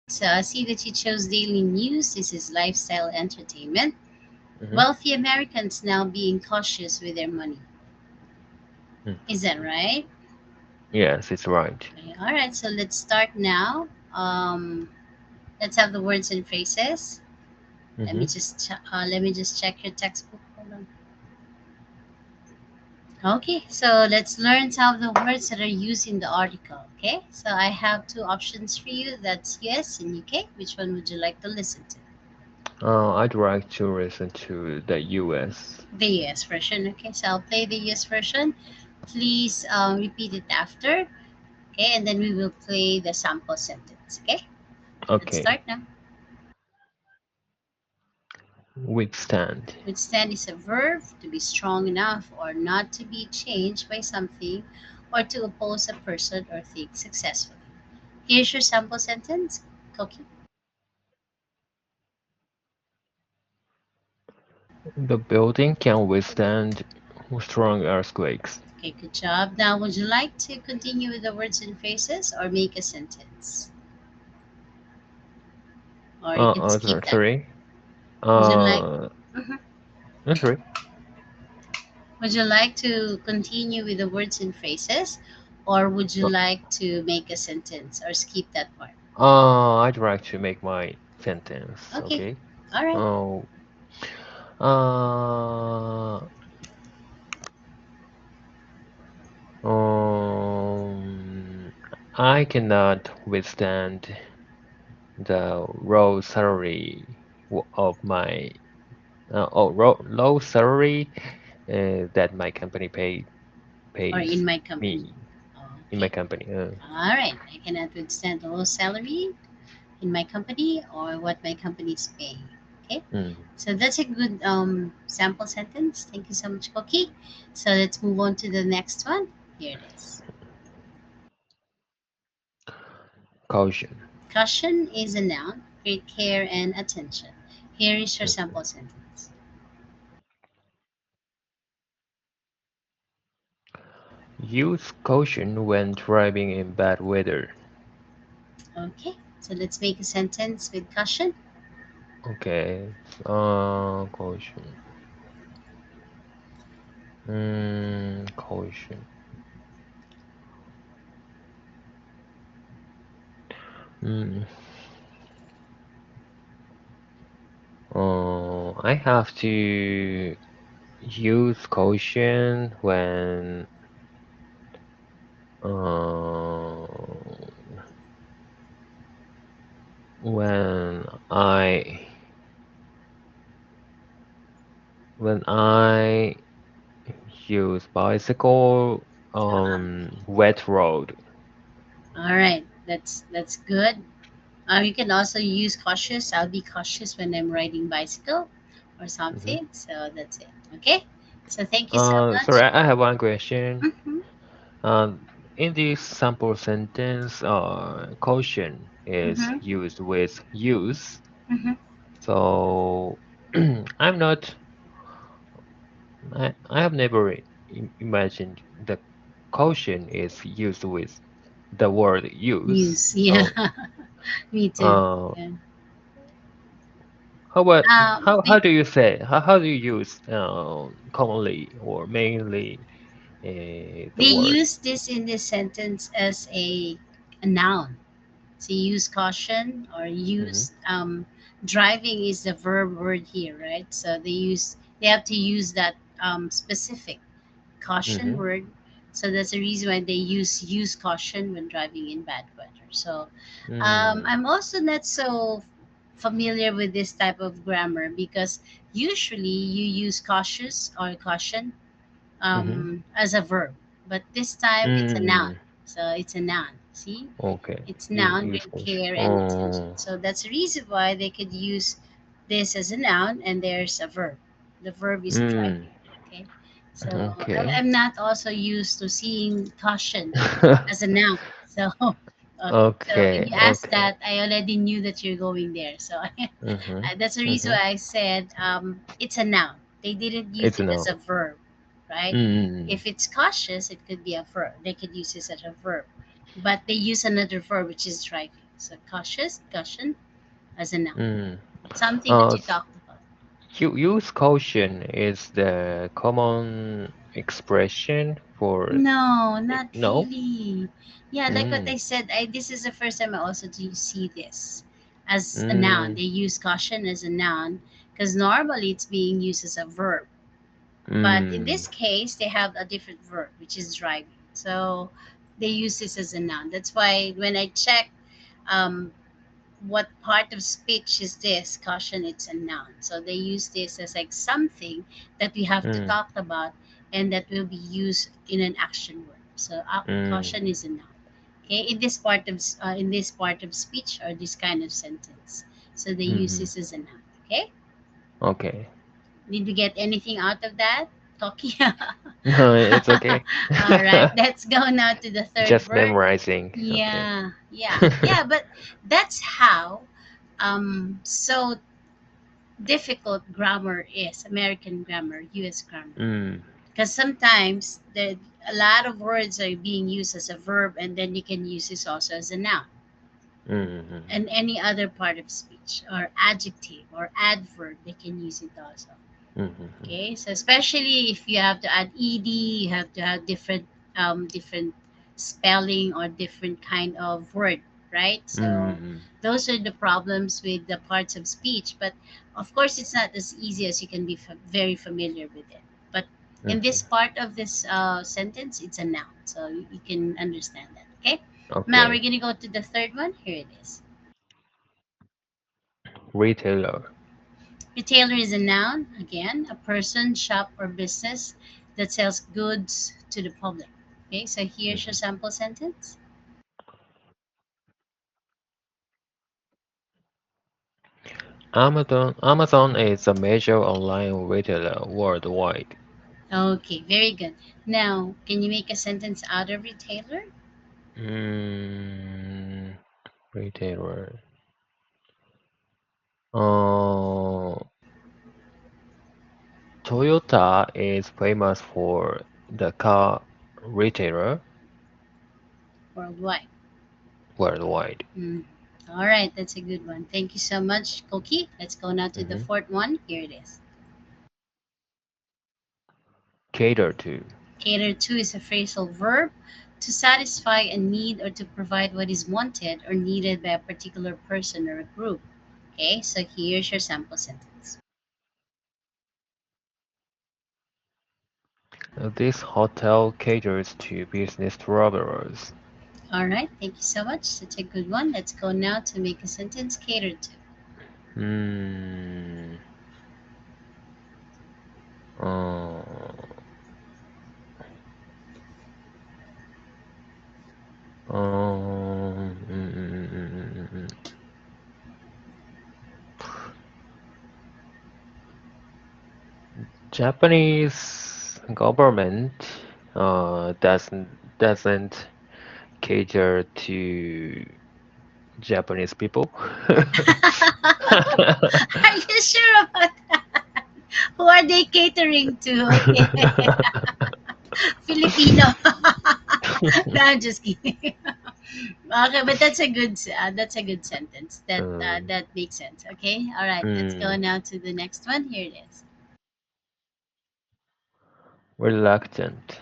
So I see that you chose daily news. This is lifestyle entertainment. Mm-hmm. Wealthy Americans now being cautious with their money. Is that Mm-hmm. right? Yes, it's right. Okay. All right. So let's start now. Let's have the words and phrases. Mm-hmm. Let me just check your textbook. Hold on. Okay. So let's learn some of the words that are used in the article. Okay. So I have two options for you. That's yes and UK. Which one would you like to listen to? I'd like to listen to the US. The US version. Okay. So I'll play the US version. Please repeat it after. Okay. And then we will play the sample sentence. Okay. Let's Okay. start now. Withstand. Withstand is a verb to be strong enough or not to be changed by something or to oppose a person or thing successfully. Here's your sample sentence, Koki. The building can withstand strong earthquakes. Okay, good job. Now, would you like to continue with the words and phrases or make a sentence? Or you can skip that. Sorry. Would you like? Uh, Mhm. sorry. Would you like to continue with the words and phrases, or would you Uh, like to make a sentence or skip that part? I'd like to make my sentence. Okay, Okay. all right. Oh. Uh. Um. I cannot withstand the low salary of my low salary that my company Or in pays my company. me in my Okay. company. All right. I cannot withstand the low salary in my company or what my company is paying. Okay. Mm, So that's a good sample sentence. Thank you so much, Koki. So let's move on to the next one. Here it is. caution. Caution is a noun. Great care and attention. Here is your Mm. sample sentence. Use caution when driving in bad weather. Okay. So let's make a sentence with caution. Okay. Caution. Caution. Mm. I have to use caution uh, when I use bicycle on wet road. All right. That's good. You can also use cautious. I'll be cautious when I'm riding bicycle or Hmm. something. So that's it. Okay. So thank you so Sorry, much. I have one question. Mm-hmm. In this sample sentence, caution is Mm-hmm. used with use. Mm-hmm. So I'm not. I have never imagined the caution is used with the word use. Use. Yeah. So, Me too. uh, Yeah. how about Um, how they do you say how do you use commonly or mainly the they word? use this in this sentence as a noun. So use caution or Mm-hmm, use driving is the verb word here, right? So they have to use that specific caution mm-hmm, word. So that's the reason why they use caution when driving in bad weather. So mm, I'm also not so familiar with this type of grammar because usually you use cautious or caution mm-hmm, as a verb, but this time it's a noun. mm. So it's a noun. See, Okay, it's you noun, use great caution. care and attention. Oh. So that's the reason why they could use this as a noun, and there's a verb. The verb is Mm, driving. Okay, so okay. I'm not also used to seeing caution as a noun. So okay, so when Okay, you asked okay. that, I already knew that you're going there. So Mm-hmm, that's the reason mm-hmm. why I said it's a noun. They didn't use It's it as no. a verb, right? Mm, If it's cautious, it could be a verb. They could use this as a verb, but they use another verb, which is driving. So cautious, caution as a noun. Mm. Something that Uh, you s- talked about. use caution is the common expression for No, not no? really. Yeah, like what Mm. I said, this is the first time I also do see this as a noun. Mm. They use caution as a noun because normally it's being used as a verb. But in Mm. this case, they have a different verb, which is driving. So they use this as a noun. That's why when I check um, what part of speech is this, caution, it's a noun. So they use this as like something that we have to Mm. talk about and that will be used in an action word. So Mm. caution is a noun. Okay, in this part of speech or this kind of sentence. So they use Mhm. this as a noun. Okay, Okay. did we get anything out of that? Talking. No, it's okay. All right, let's go now to the third Just word. memorizing. Okay. Yeah, but that's how so difficult grammar is, American grammar, US grammar. Mm. Because sometimes a lot of words are being used as a verb, and then you can use this also as a noun Mm. and any other part of speech or adjective or adverb, they can use it also. Mm. Okay, so especially if you have to add ed, you have to have different spelling or different kind of word, right? So Mm. those are the problems with the parts of speech. But of course, it's not as easy as you can be very familiar with it. But in this Mm. part of this sentence, it's a noun, so you can understand that. Okay. Now we're Okay. gonna go to the third one. Here it is. Retailer. Retailer is a noun, again, a person, shop, or business that sells goods to the public. Okay, so here's your Mhm. sample sentence. Amazon is a major online retailer worldwide. Okay, very good. Now, can you make a sentence out of retailer? Mm. Retailer. Uh, Toyota is famous for the car retailer Worldwide. worldwide. Mm. All right, that's a good one. Thank you so much, Koki. Let's go now to the Mhm. fourth one. Here it is. Cater to. Cater to is a phrasal verb to satisfy a need or to provide what is wanted or needed by a particular person or a group. Okay, so here's your sample sentence. This hotel caters to business travelers. All right, thank you so much. Such a good one. Let's go now to make a sentence catered to. Hmm. Uh, mm, mm, mm, mm. Japanese government doesn't cater to Japanese people. Are you sure about that? Who are they catering to? Okay, Filipino. No, I'm just kidding. Okay, but that's a good sentence. um, That makes sense. Okay, all right. Let's go mm, now to the next one. Here it is. reluctant.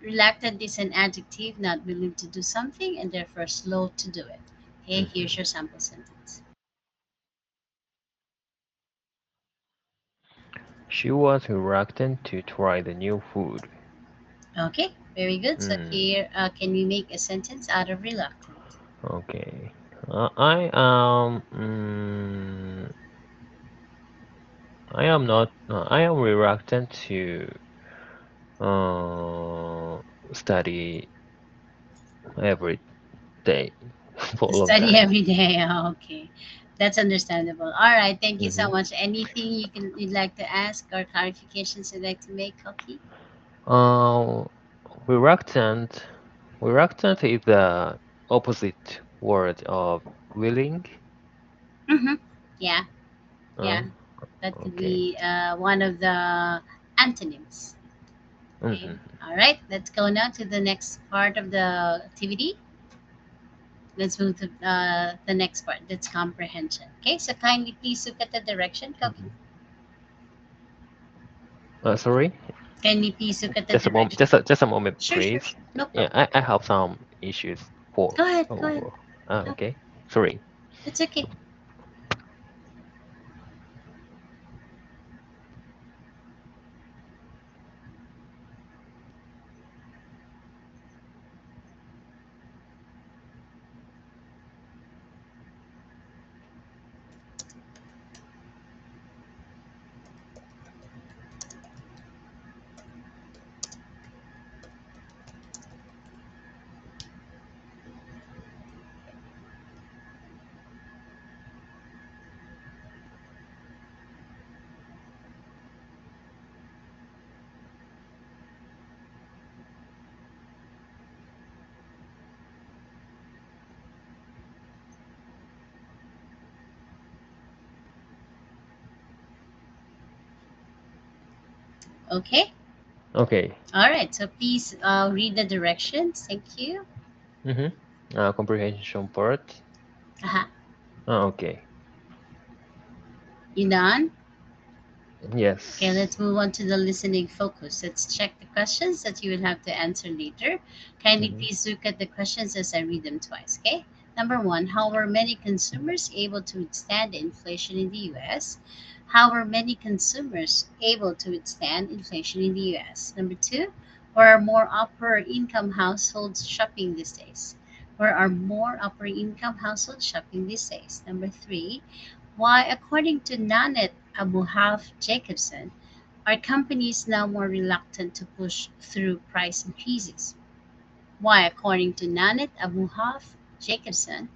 Reluctant is an adjective, not willing to do something and therefore slow to do it. Okay, here's Mhm. your sample sentence. She was reluctant to try the new food. Okay, very good. So Mm, here, can we make a sentence out of reluctant? okay. I am not. I am reluctant to uh, study every day for To a long study time. every day. Okay, that's understandable. All right, thank you so Hmm. much. Anything you'd like to ask or clarifications you'd like to make, Koki? Uh, reluctant. Reluctant is the opposite word of willing. Mm-hmm. Yeah, yeah. Uh, That could okay. be one of the antonyms. Okay. Hmm. All right. Let's go now to the next part of the activity. Let's move to the next part. That's comprehension. Okay, so kindly please look at the direction. Koki. Mhm. Sorry, Kindly please look at the just a moment. direction. Just a moment, Sure, sure, please. sure. No Yeah, problem. I have some issues for. Go ahead. Go ahead. Oh, No, okay. Sorry. it's okay. Okay. Okay. All right. So please read the directions. Thank you. Mm-hmm. Comprehension part. Uh-huh. Okay. You done? Okay, Yes. let's move on to the listening focus. Let's check the questions that you will have to answer later. Kindly Mm-hmm. please look at the questions as I read them twice, okay? Number one, how were many consumers able to withstand the inflation in the US? How were many consumers able to withstand inflation in the US? Number two, where are more upper income households shopping these days? Where are more upper income households shopping these days? Number three, why, according to Nanette Abuhaf Jacobson, are companies now more reluctant to push through price increases? Why, according to Nanette Abuhaf Jacobson,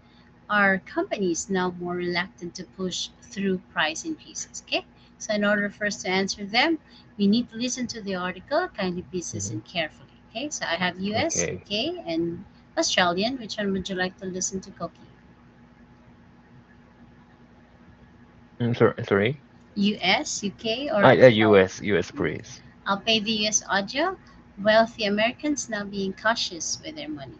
are companies now more reluctant to push through price increases? Okay, so in order for us to answer them, we need to listen to the article. Kindly please Mm-hmm. listen carefully. Okay, so I have US, Okay. UK, and Australian. Which one would you like to listen to, Koki? Sorry. US, UK, or Australia? US, please. I'll pay the US audio. Wealthy Americans now being cautious with their money.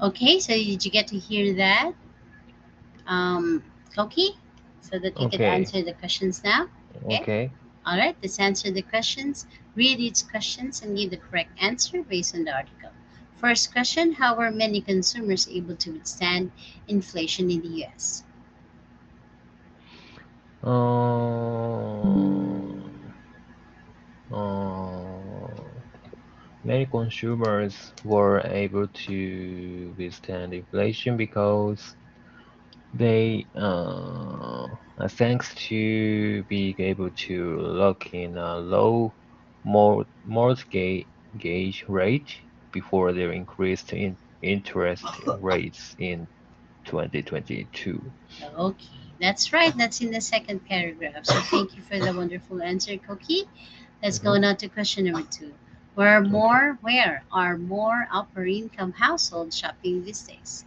Okay, so did you get to hear that, um, Koki? So that we could Okay. answer the questions now? Okay. Okay. All right, let's answer the questions. Read each questions and give the correct answer based on the article. First question, how are many consumers able to withstand inflation in the US? Um, uh, Many consumers were able to withstand inflation because they, thanks to being able to lock in a low mortgage rate before their increased interest rates in 2022. Okay, that's right. That's in the second paragraph. So thank you for the wonderful answer, Koki. Let's go Mhm. now to question number two. Okay. Where are more upper income households shopping these days?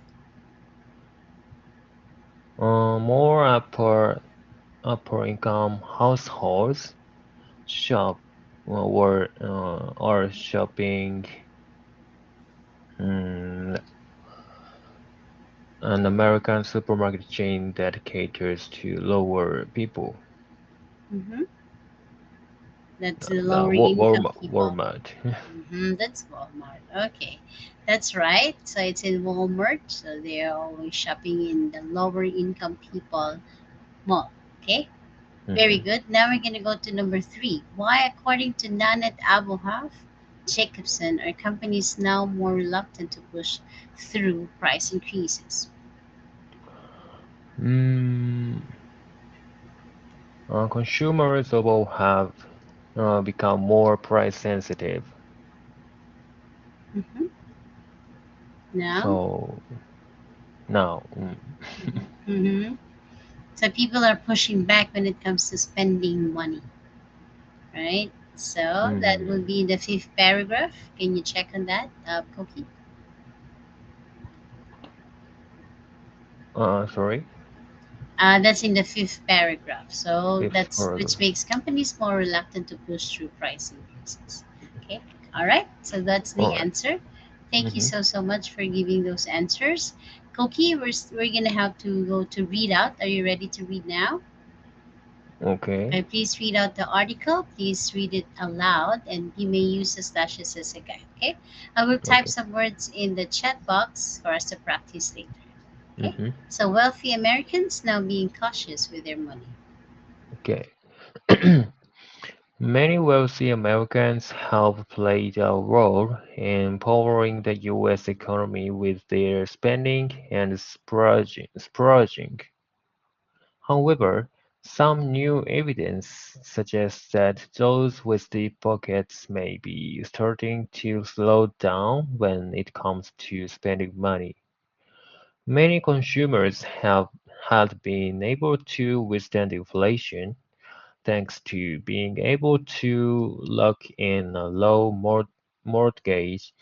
More upper upper income households shop or are shopping mm, an American supermarket chain that caters to lower people. Mm-hmm. That's the lower income Walmart. people. Walmart. That's Walmart. Okay, that's right. So it's in Walmart. So they are always shopping in the lower income people mall. Okay, very Mhm. good. Now we're gonna go to number three. Why, according to Nanette Abuhaf Jacobson, are companies now more reluctant to push through price increases? Mm, consumers overall have become more price sensitive. Mm-hmm. Now, So now, mm-hmm. So people are pushing back when it comes to spending money, right? So that will mm, be the fifth paragraph. Can you check on that, Koki? sorry, That's in the fifth paragraph. So fifth that's which paragraph. makes companies more reluctant to push through price increases. Okay. All right. So that's All the right. answer. Thank you Mm-hmm. so much for giving those answers. Koki, we're gonna have to go to read out. Are you ready to read now? Okay. Please read out the article. Please read it aloud, and you may use the slashes as a guide. Okay. I will type Okay. some words in the chat box for us to practice later. Okay. Mm-hmm. So wealthy Americans now being cautious with their money. Okay. Many wealthy Americans have played a role in powering the U.S. economy with their spending and splurging. However, some new evidence suggests that those with deep pockets may be starting to slow down when it comes to spending money. Many consumers have had been able to withstand inflation thanks to being able to lock in a low mortgage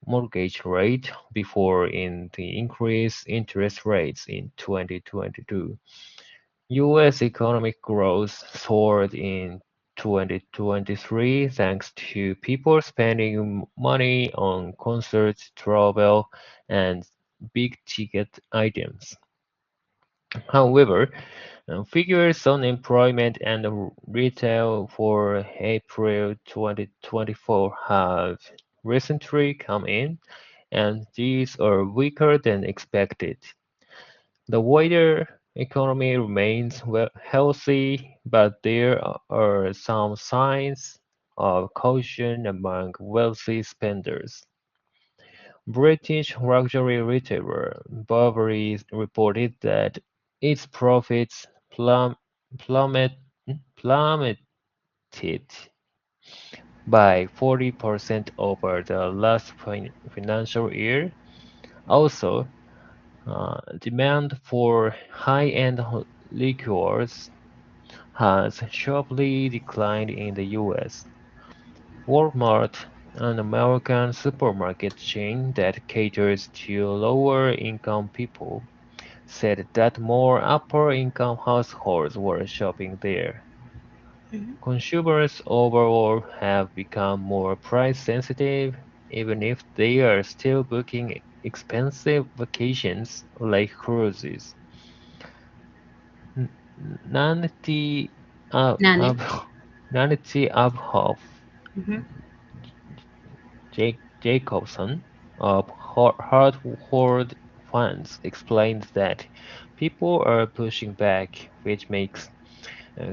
mortgage rate before in the increased interest rates in 2022. U.S. economic growth soared in 2023 thanks to people spending money on concerts, travel, and big-ticket items. However, figures on employment and retail for April 2024 have recently come in, and these are weaker than expected. The wider economy remains healthy, but there are some signs of caution among wealthy spenders. British luxury retailer Burberry reported that its profits plummet, plummeted by 40% over the last financial year. Also, demand for high-end liqueurs has sharply declined in the US. Walmart, an American supermarket chain that caters to lower-income people, said that more upper-income households were shopping there. Mhm. Consumers overall have become more price-sensitive, even if they are still booking expensive vacations like cruises. N- Nancy Nanit. Nancy Abhoff Mm-hmm. Jacobson of Hardwood Funds explains that people are pushing back, which makes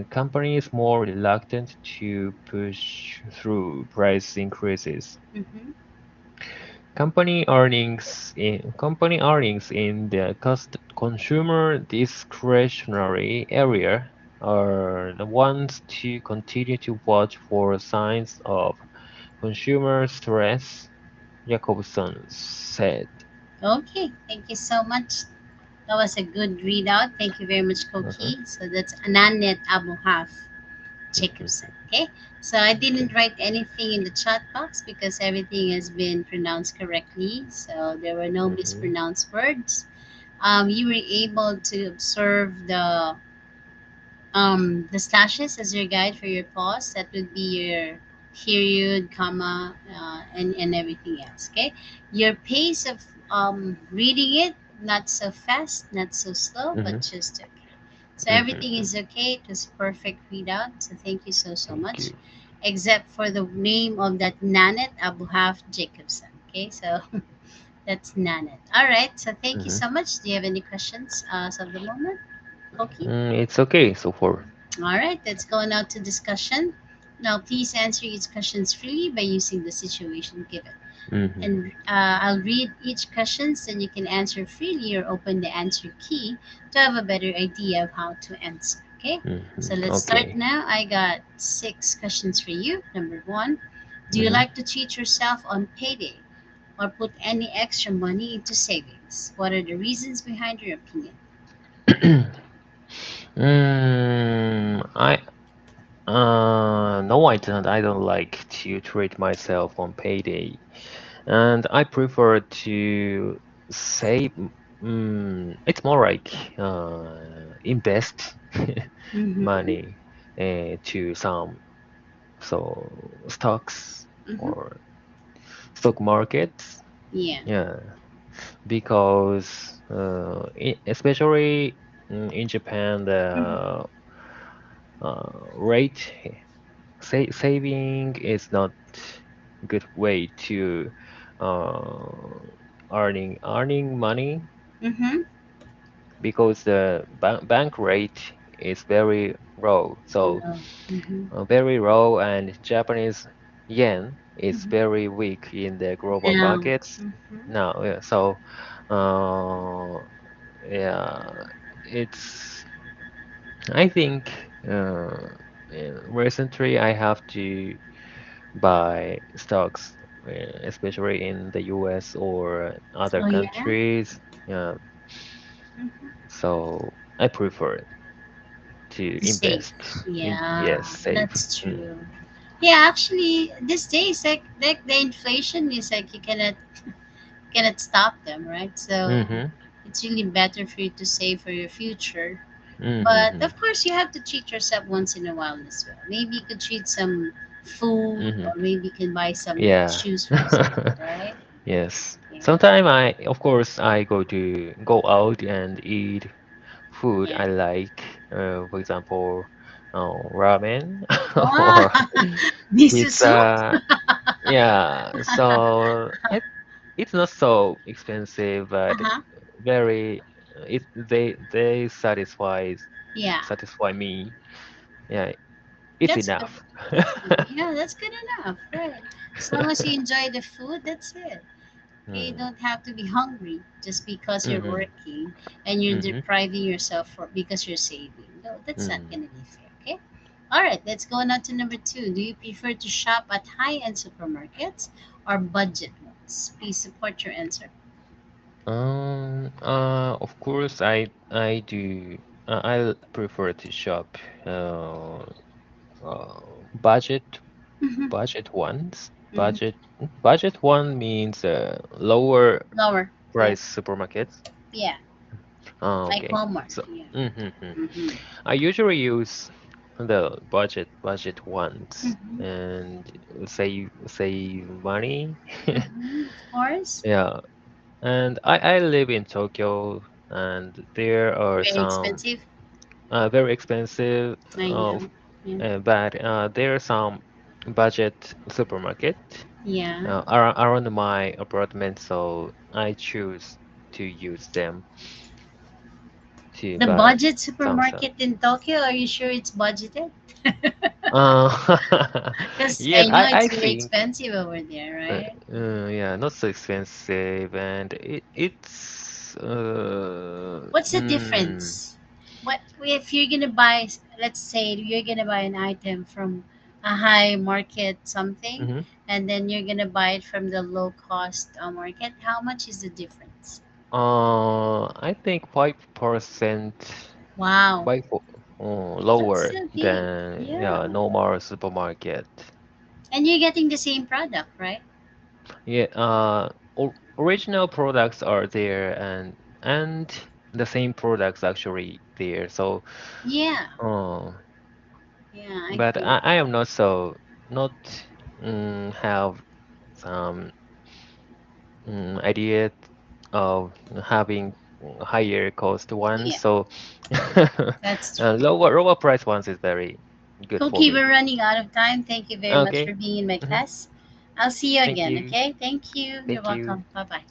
companies more reluctant to push through price increases. Mm-hmm. Company earnings in the consumer discretionary area are the ones to continue to watch for signs of consumer stress, Jacobson said. Okay, thank you so much. That was a good readout. Thank you very much, Uh-huh. Koki. So that's Ananet Abuhaf Jacobson. Okay, so I didn't Okay. write anything in the chat box because everything has been pronounced correctly. So there were no Mhm. mispronounced words. You were able to observe the The slashes as your guide for your pause. That would be your period, comma, and everything else. Okay, your pace of reading it, not so fast, not so slow, Mm-hmm. but just okay. So everything Mm-hmm. is okay. It was perfect readout. So thank you so Thank much. you. Except for the name of that Nanet Abu Haf Jacobson. Okay, so that's Nanet. All right. So thank you Mm-hmm. so much. Do you have any questions as of the moment, Koki? It's okay so far. All right, let's go now to discussion. Now, please answer each questions freely by using the situation given. Mm-hmm. And I'll read each question, then you can answer freely or open the answer key to have a better idea of how to answer. Okay, Mm-hmm. so let's start Okay. now. I got 6 questions for you. Number one, do you Mm-hmm. like to treat yourself on payday or put any extra money into savings? What are the reasons behind your opinion? I no, I don't. I don't like to treat myself on payday, and I prefer to save. It's more like invest Mm-hmm. money to some stocks Mm-hmm. or stock markets. Yeah. Yeah, because especially in Japan, Mm-hmm. the rate saving is not good way to uh, earning money Mm-hmm. because the bank rate is very low. So No. Mm-hmm. very low, and Japanese yen is Mm-hmm. very weak in the global Now. markets Mm-hmm. now. Yeah, so uh, yeah, it's I think recently I have to buy stocks, especially in the US or other Oh yeah. countries. Yeah, Mm-hmm. so I prefer to To save. invest in, yes, Yeah, save. that's Mm. true. Yeah, actually, these days, like the inflation is like you cannot stop them, right? So Mm-hmm. it's really better for you to save for your future. But Mm-hmm. of course, you have to treat yourself once in a while as well. Maybe you could treat some food, Mm-hmm. or maybe you can buy some Yeah. shoes for yourself, right? Yes. Yeah, Sometimes of course, I go out and eat food yeah. I like. For example, ramen or Oh, miso soup. pizza. Yeah. So it's not so expensive, but Uh-huh. very they Yeah, satisfy me. Yeah, it's that's good. enough. That's good. Yeah, that's good enough, right? As long as you enjoy the food, that's it. You Hmm. don't have to be hungry just because you're Mm-hmm. working and you're Mm-hmm. depriving yourself for because you're saving. No, that's not Mm. gonna be fair. Okay. All right, let's go on to number two. Do you prefer to shop at high-end supermarkets or budget ones? Please support your answer. Of course, I do. I prefer to shop uh, uh budget Mm-hmm. budget ones. Mm-hmm. Budget one means lower Lower. Yeah. price supermarkets. Yeah. Like Okay. Walmart. So, Yeah. mm-hmm. Mm-hmm. I usually use the budget ones Mm-hmm. and save money. Mm-hmm. Of course. Yeah. And I live in Tokyo, and there are Very some expensive. very expensive, I know. Yeah. but there are some budget supermarket Yeah. around my apartment, so I choose to use them to The buy budget some stuff. supermarket in Tokyo, are you sure it's budgeted? Because Yes, I know I it's very think expensive over there, right? yeah, not so expensive, and it's What's the difference? What if you're gonna buy? Let's say you're gonna buy an item from a high market something, mhm. and then you're gonna buy it from the low cost market. How much is the difference? I think 5%, Wow, that's lower so big. than, Yeah, yeah, normal supermarket. and you're getting the same product, right? Yeah, original products are there, and the same products actually there. So, Yeah, uh, yeah, I but agree. I am not so not have some idea of having higher cost ones. Yeah, So that's true. lower price ones is very good for Cookie, me. we're running out of time. Thank you very much Okay. for being in my Hmm. class. I'll see you Thank again, you. okay? Thank you. You're Thank you. welcome. Bye bye.